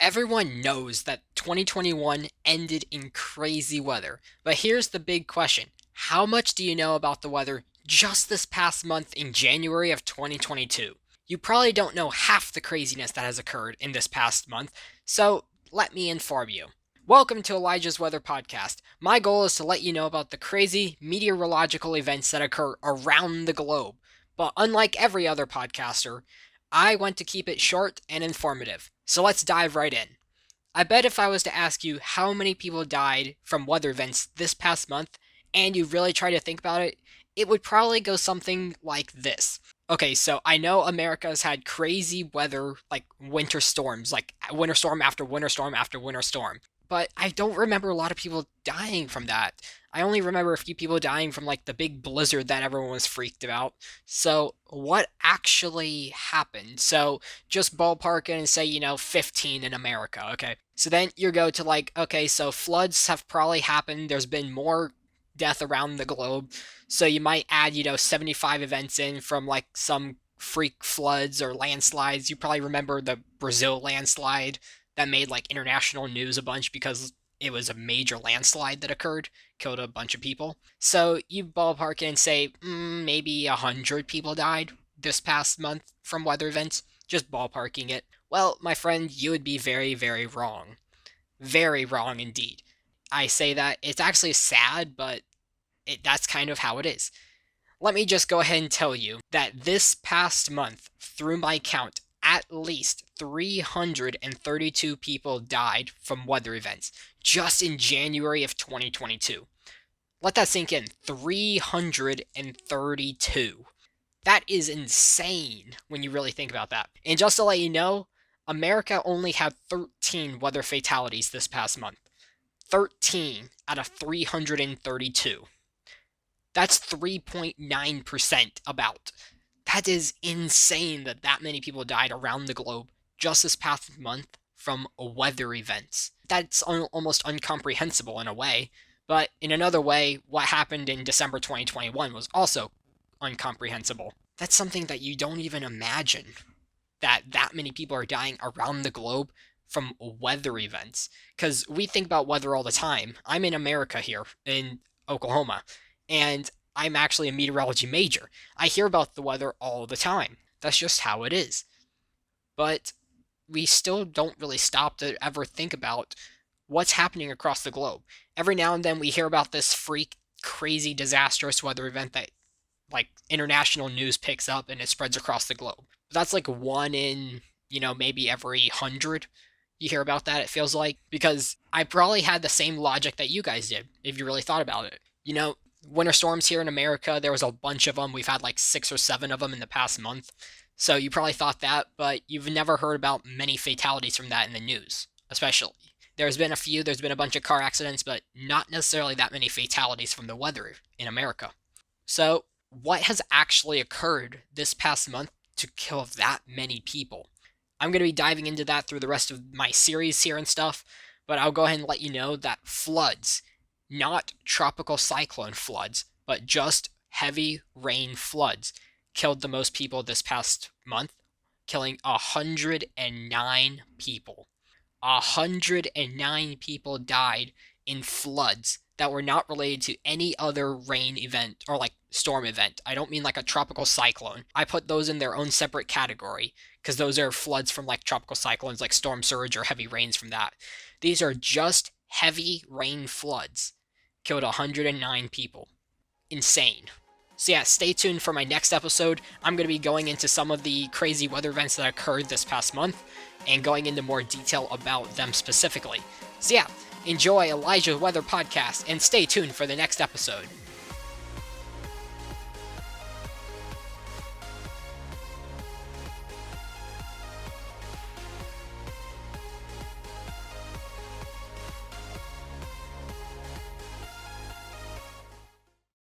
Everyone knows that 2021 ended in crazy weather, but here's the big question. How much do you know about the weather just this past month in January of 2022? You probably don't know half the craziness that has occurred in this past month, so let me inform you. Welcome to Elijah's Weather Podcast. My goal is to let you know about the crazy meteorological events that occur around the globe. But unlike every other podcaster, I want to keep it short and informative. So let's dive right in. I bet if I was to ask you how many people died from weather events this past month, and you really try to think about it, it would probably go something like this. Okay, so I know America's had crazy weather, like winter storms, like winter storm after winter storm after winter storm. But I don't remember a lot of people dying from that. I only remember a few people dying from like the big blizzard that everyone was freaked about. So what actually happened? So just ballpark it and say, 15 in America, okay? So then you go to like, okay, so floods have probably happened. There's been more death around the globe. So you might add, 75 events in from like some freak floods or landslides. You probably remember the Brazil landslide that made like international news a bunch because it was a major landslide that occurred, killed a bunch of people. So you ballpark it and say maybe 100 people died this past month from weather events, just ballparking it. Well, my friend, you would be very, very wrong. Very wrong indeed. I say that it's actually sad, but that's kind of how it is. Let me just go ahead and tell you that this past month, through my count, at least 332 people died from weather events just in January of 2022. Let that sink in. 332. That is insane when you really think about that. And just to let you know, America only had 13 weather fatalities this past month. 13 out of 332. That's 3.9% about. That is insane that many people died around the globe just this past month from weather events. That's almost incomprehensible in a way, but in another way, what happened in December 2021 was also incomprehensible. That's something that you don't even imagine, that many people are dying around the globe from weather events. Because we think about weather all the time. I'm in America here, in Oklahoma, and I'm actually a meteorology major. I hear about the weather all the time. That's just how it is. But we still don't really stop to ever think about what's happening across the globe. Every now and then we hear about this freak, crazy, disastrous weather event that like international news picks up and it spreads across the globe. But that's like one in, maybe every 100 you hear about that, it feels like. Because I probably had the same logic that you guys did, if you really thought about it. Winter storms here in America, there was a bunch of them. We've had like 6 or 7 of them in the past month. So you probably thought that, but you've never heard about many fatalities from that in the news, especially. There's been a few, there's been a bunch of car accidents, but not necessarily that many fatalities from the weather in America. So what has actually occurred this past month to kill that many people? I'm going to be diving into that through the rest of my series here and stuff, but I'll go ahead and let you know that floods, not tropical cyclone floods, but just heavy rain floods, killed the most people this past month, killing 109 people. 109 people died in floods that were not related to any other rain event or like storm event. I don't mean like a tropical cyclone. I put those in their own separate category because those are floods from like tropical cyclones like storm surge or heavy rains from that. These are just heavy rain floods. Killed 109 people. Insane. So yeah, stay tuned for my next episode. I'm going to be going into some of the crazy weather events that occurred this past month and going into more detail about them specifically. So yeah, enjoy Elijah's Weather Podcast and stay tuned for the next episode.